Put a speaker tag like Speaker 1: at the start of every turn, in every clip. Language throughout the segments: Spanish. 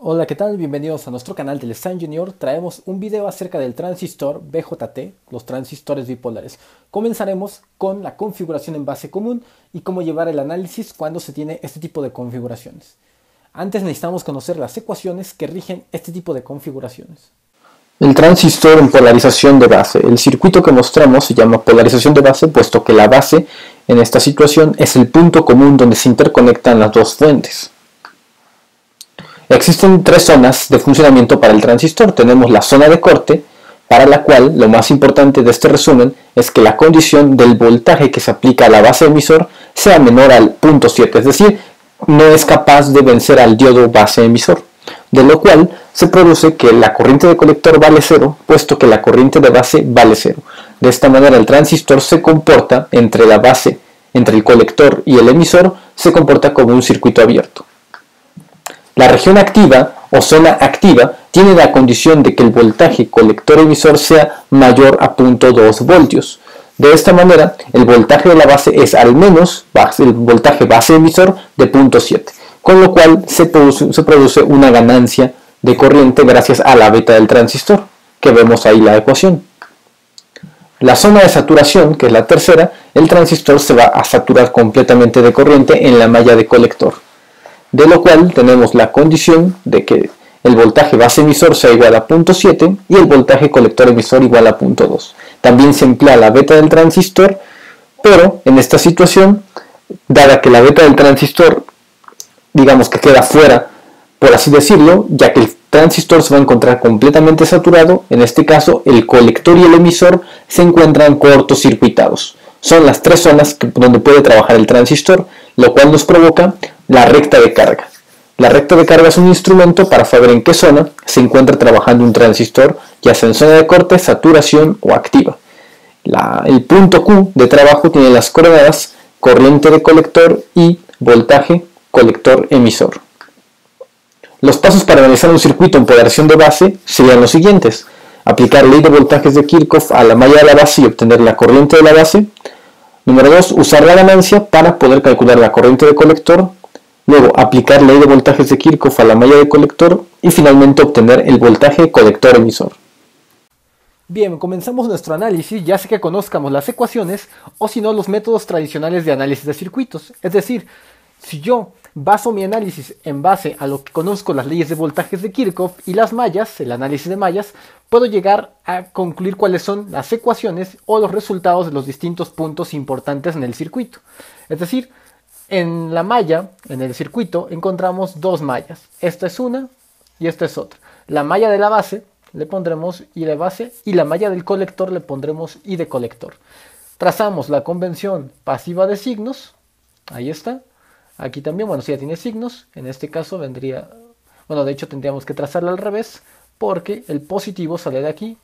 Speaker 1: Hola, ¿qué tal? Bienvenidos a nuestro canal del Science Junior. Traemos un video acerca del transistor BJT, los transistores bipolares. Comenzaremos con la configuración en base común y cómo llevar el análisis cuando se tiene este tipo de configuraciones. Antes necesitamos conocer las ecuaciones que rigen este tipo de configuraciones.
Speaker 2: El transistor en polarización de base. El circuito que mostramos se llama polarización de base, puesto que la base en esta situación es el punto común donde se interconectan las dos fuentes. Existen tres zonas de funcionamiento para el transistor. Tenemos la zona de corte, para la cual lo más importante de este resumen es que la condición del voltaje que se aplica a la base emisor sea menor al 0.7, es decir, no es capaz de vencer al diodo base emisor, de lo cual se produce que la corriente de colector vale 0, puesto que la corriente de base vale 0. De esta manera el transistor se comporta entre la base, entre el colector y el emisor, se comporta como un circuito abierto. La región activa o zona activa tiene la condición de que el voltaje colector-emisor sea mayor a 0.2 voltios. De esta manera, el voltaje de la base es al menos el voltaje base-emisor de 0.7, con lo cual se produce una ganancia de corriente gracias a la beta del transistor, que vemos ahí la ecuación. La zona de saturación, que es la tercera, el transistor se va a saturar completamente de corriente en la malla de colector, de lo cual tenemos la condición de que el voltaje base emisor sea igual a 0.7 y el voltaje colector emisor igual a 0.2. También se emplea la beta del transistor, pero en esta situación, dada que la beta del transistor, digamos que queda fuera, por así decirlo, ya que el transistor se va a encontrar completamente saturado, en este caso el colector y el emisor se encuentran cortocircuitados. Son las tres zonas donde puede trabajar el transistor, lo cual nos provoca la recta de carga. La recta de carga es un instrumento para saber en qué zona se encuentra trabajando un transistor, ya sea en zona de corte, saturación o activa. El punto Q de trabajo tiene las coordenadas corriente de colector y voltaje colector emisor. Los pasos para analizar un circuito en polarización de base serían los siguientes: aplicar ley de voltajes de Kirchhoff a la malla de la base y obtener la corriente de la base. Número 2, usar la ganancia para poder calcular la corriente de colector. Luego, aplicar ley de voltajes de Kirchhoff a la malla de colector. Y finalmente, obtener el voltaje colector emisor.
Speaker 1: Bien, comenzamos nuestro análisis ya sea que conozcamos las ecuaciones o si no los métodos tradicionales de análisis de circuitos. Es decir, si yo baso mi análisis en base a lo que conozco las leyes de voltajes de Kirchhoff y las mallas, el análisis de mallas, puedo llegar a concluir cuáles son las ecuaciones o los resultados de los distintos puntos importantes en el circuito. Es decir, en la malla, en el circuito, encontramos dos mallas. Esta es una y esta es otra. La malla de la base le pondremos I de base y la malla del colector le pondremos I de colector. Trazamos la convención pasiva de signos. Ahí está. Aquí también, bueno, si ya tiene signos, en este caso vendría, bueno, de hecho tendríamos que trazarla al revés, porque el positivo sale de aquí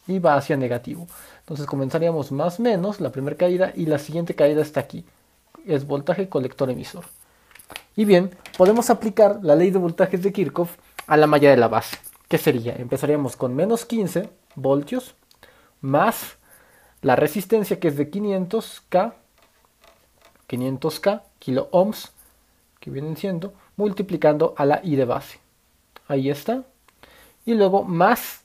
Speaker 1: y va hacia negativo. Entonces comenzaríamos más menos la primera caída y la siguiente caída está aquí. Es voltaje colector emisor. Y bien, podemos aplicar la ley de voltajes de Kirchhoff a la malla de la base. ¿Qué sería? Empezaríamos con menos 15 voltios más la resistencia que es de 500K kilo ohms, que vienen siendo, multiplicando a la I de base. Ahí está. Y luego más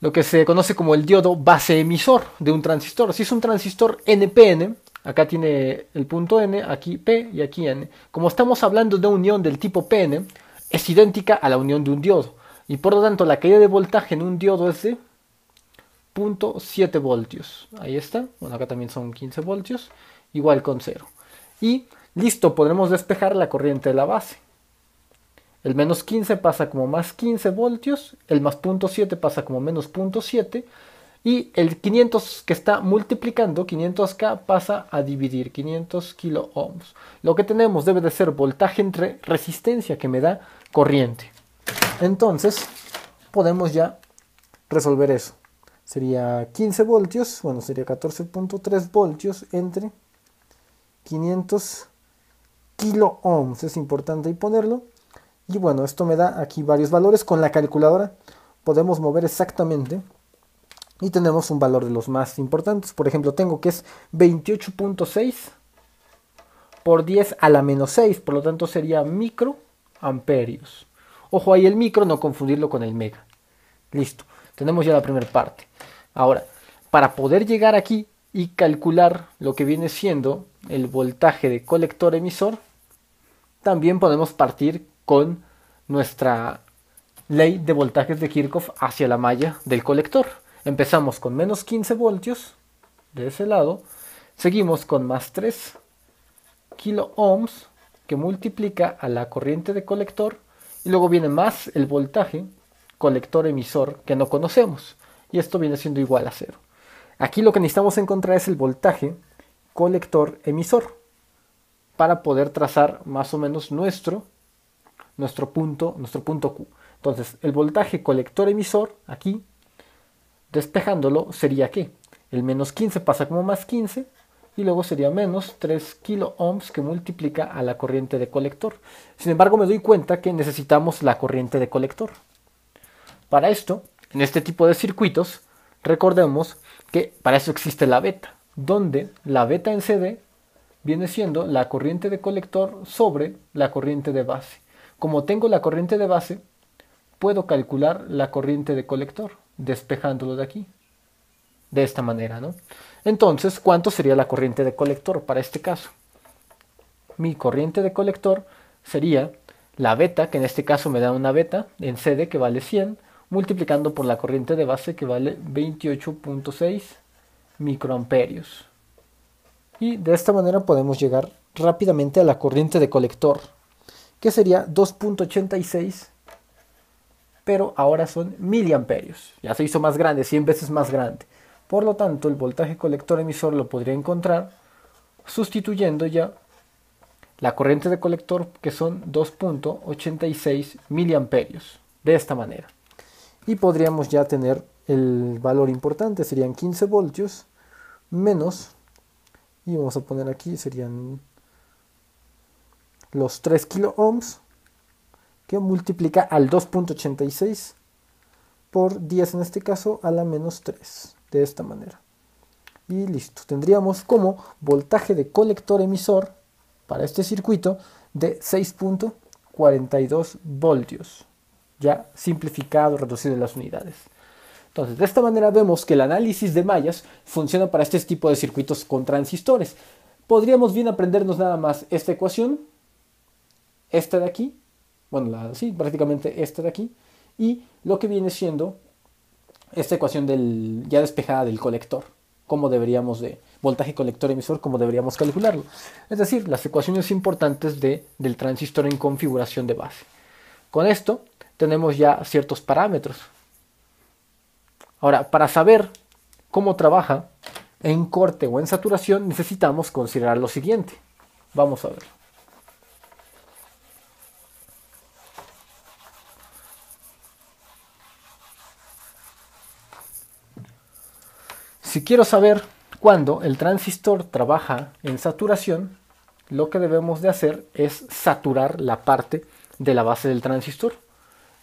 Speaker 1: lo que se conoce como el diodo base emisor de un transistor. Si es un transistor NPN, acá tiene el punto N, aquí P y aquí N. Como estamos hablando de unión del tipo PN, es idéntica a la unión de un diodo. Y por lo tanto la caída de voltaje en un diodo es de 0.7 voltios. Ahí está. Bueno, acá también son 15 voltios. Igual con 0. Y listo, podremos despejar la corriente de la base. El menos 15 pasa como más 15 voltios, el más 0.7 pasa como menos 0.7 y el 500 que está multiplicando, 500K, pasa a dividir 500 kilo ohms. Lo que tenemos debe de ser voltaje entre resistencia, que me da corriente. Entonces podemos ya resolver eso. Sería 15 voltios, bueno, sería 14.3 voltios entre 500 kilo ohms, es importante ahí ponerlo. Y bueno, esto me da aquí varios valores. Con la calculadora podemos mover exactamente y tenemos un valor de los más importantes. Por ejemplo, tengo que es 28.6 por 10 a la menos 6, por lo tanto sería micro amperios. Ojo ahí el micro, no confundirlo con el mega. Listo, tenemos ya la primera parte. Ahora, para poder llegar aquí y calcular lo que viene siendo el voltaje de colector emisor, también podemos partir con nuestra ley de voltajes de Kirchhoff hacia la malla del colector. Empezamos con menos 15 voltios de ese lado, seguimos con más 3 kilo ohms que multiplica a la corriente de colector y luego viene más el voltaje colector emisor que no conocemos y esto viene siendo igual a 0. Aquí lo que necesitamos encontrar es el voltaje colector emisor para poder trazar más o menos nuestro punto Q. Entonces el voltaje colector emisor aquí, despejándolo, sería que el menos 15 pasa como más 15 y luego sería menos 3 kilo ohms que multiplica a la corriente de colector. Sin embargo, me doy cuenta que necesitamos la corriente de colector. Para esto, en este tipo de circuitos, recordemos que para eso existe la beta, donde la beta en CD viene siendo la corriente de colector sobre la corriente de base. Como tengo la corriente de base, puedo calcular la corriente de colector, despejándolo de aquí. De esta manera, ¿no? Entonces, ¿cuánto sería la corriente de colector para este caso? Mi corriente de colector sería la beta, que en este caso me da una beta en CD que vale 100, multiplicando por la corriente de base que vale 28.6 microamperios. Y de esta manera podemos llegar rápidamente a la corriente de colector, que sería 2.86, pero ahora son miliamperios. Ya se hizo más grande, 100 veces más grande. Por lo tanto, el voltaje colector emisor lo podría encontrar sustituyendo ya la corriente de colector, que son 2.86 miliamperios, de esta manera. Y podríamos ya tener el valor importante, serían 15 voltios menos, y vamos a poner aquí, serían los 3 kilo ohms, que multiplica al 2.86 por 10 en este caso a la menos 3. De esta manera. Y listo. Tendríamos como voltaje de colector emisor para este circuito de 6.42 voltios. Ya simplificado, reducido en las unidades. Entonces, de esta manera vemos que el análisis de mallas funciona para este tipo de circuitos con transistores. Podríamos bien aprendernos nada más esta ecuación, esta de aquí, bueno, sí, prácticamente esta de aquí, y lo que viene siendo esta ecuación ya despejada del colector, cómo deberíamos de voltaje colector emisor, cómo deberíamos calcularlo. Es decir, las ecuaciones importantes del transistor en configuración de base. Con esto tenemos ya ciertos parámetros. Ahora, para saber cómo trabaja en corte o en saturación, necesitamos considerar lo siguiente. Vamos a verlo. Si quiero saber cuándo el transistor trabaja en saturación, lo que debemos de hacer es saturar la parte de la base del transistor.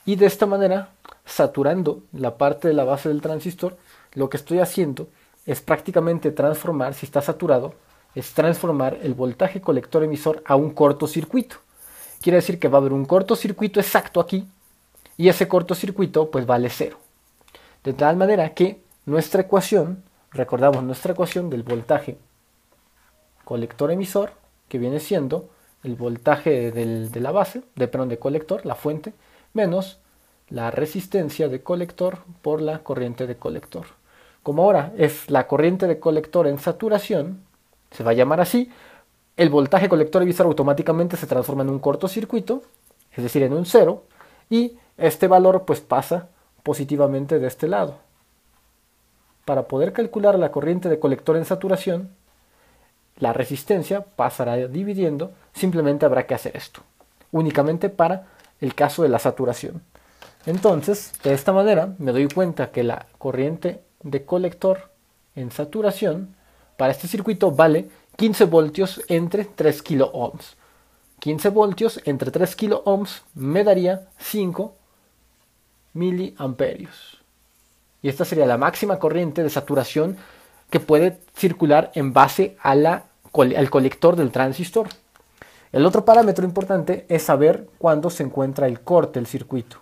Speaker 1: Y de esta manera, saturando la parte de la base del transistor, lo que estoy haciendo es prácticamente transformar, si está saturado, es transformar el voltaje colector emisor a un cortocircuito. Quiere decir que va a haber un cortocircuito exacto aquí, y ese cortocircuito pues vale 0. De tal manera que nuestra ecuación, recordamos nuestra ecuación del voltaje colector emisor, que viene siendo el voltaje de la base, de colector, la fuente, menos la resistencia de colector por la corriente de colector. Como ahora es la corriente de colector en saturación, se va a llamar así, el voltaje colector emisor automáticamente se transforma en un cortocircuito, es decir, en un 0, y este valor pues pasa positivamente de este lado. Para poder calcular la corriente de colector en saturación, la resistencia pasará dividiendo, simplemente habrá que hacer esto, únicamente para el caso de la saturación. Entonces, de esta manera me doy cuenta que la corriente de colector en saturación para este circuito vale 15 voltios entre 3 kilo ohms. 15 voltios entre 3 kilo ohms me daría 5 miliamperios. Y esta sería la máxima corriente de saturación que puede circular en base a al colector del transistor. El otro parámetro importante es saber cuándo se encuentra el corte del circuito.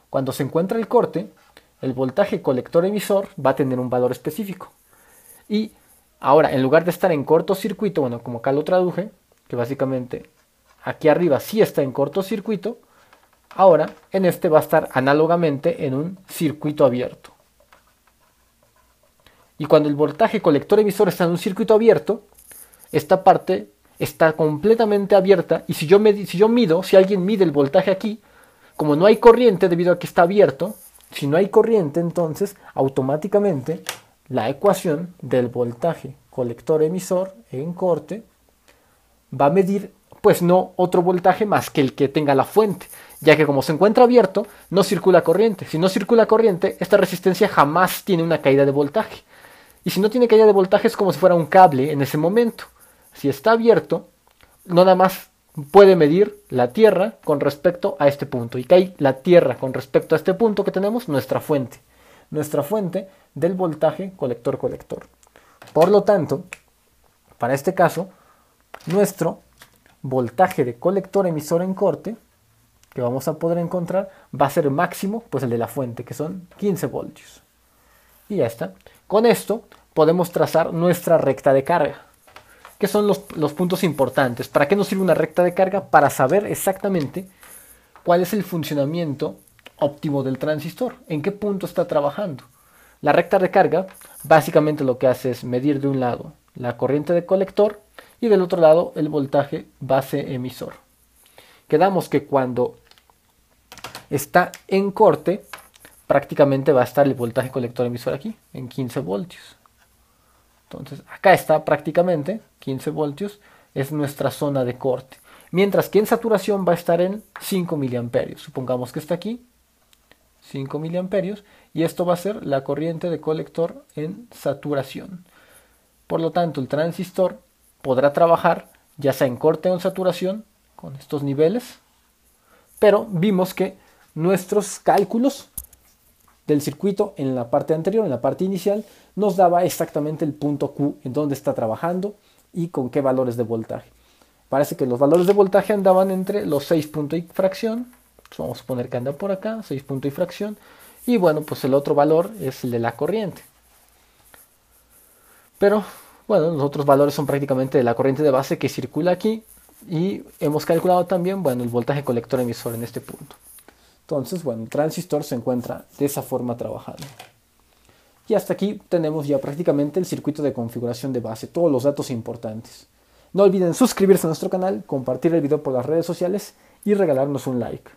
Speaker 1: Cuando se encuentra el corte, el voltaje colector-emisor va a tener un valor específico. Y ahora, en lugar de estar en cortocircuito, bueno, como acá lo traduje, que básicamente aquí arriba sí está en cortocircuito, ahora en este va a estar análogamente en un circuito abierto. Y cuando el voltaje colector-emisor está en un circuito abierto, esta parte está completamente abierta, y si alguien mide el voltaje aquí, como no hay corriente debido a que está abierto, si no hay corriente, entonces automáticamente la ecuación del voltaje colector-emisor en corte va a medir pues no otro voltaje más que el que tenga la fuente, ya que como se encuentra abierto no circula corriente. Si no circula corriente, esta resistencia jamás tiene una caída de voltaje, y si no tiene caída de voltaje es como si fuera un cable en ese momento. Si está abierto, no nada más puede medir la Tierra con respecto a este punto, y cae la Tierra con respecto a este punto que tenemos, nuestra fuente del voltaje colector-colector. Por lo tanto, para este caso, nuestro voltaje de colector-emisor en corte que vamos a poder encontrar va a ser máximo, pues el de la fuente, que son 15 voltios. Y ya está. Con esto podemos trazar nuestra recta de carga. ¿Qué son los puntos importantes? ¿Para qué nos sirve una recta de carga? Para saber exactamente cuál es el funcionamiento óptimo del transistor, en qué punto está trabajando. La recta de carga básicamente lo que hace es medir de un lado la corriente de colector y del otro lado el voltaje base emisor. Quedamos que cuando está en corte prácticamente va a estar el voltaje colector emisor aquí en 15 voltios. Entonces acá está prácticamente 15 voltios, es nuestra zona de corte. Mientras que en saturación va a estar en 5 miliamperios. Supongamos que está aquí, 5 miliamperios, y esto va a ser la corriente de colector en saturación. Por lo tanto, el transistor podrá trabajar ya sea en corte o en saturación con estos niveles, pero vimos que nuestros cálculos del circuito en la parte anterior, en la parte inicial, nos daba exactamente el punto Q en donde está trabajando y con qué valores de voltaje. Parece que los valores de voltaje andaban entre los 6 puntos y fracción. Vamos a suponer que anda por acá, 6 puntos y fracción. Y bueno, pues el otro valor es el de la corriente. Pero bueno, los otros valores son prácticamente de la corriente de base que circula aquí. Y hemos calculado también, bueno, el voltaje colector emisor en este punto. Entonces, bueno, el transistor se encuentra de esa forma trabajando. Y hasta aquí tenemos ya prácticamente el circuito de configuración de base, todos los datos importantes. No olviden suscribirse a nuestro canal, compartir el video por las redes sociales y regalarnos un like.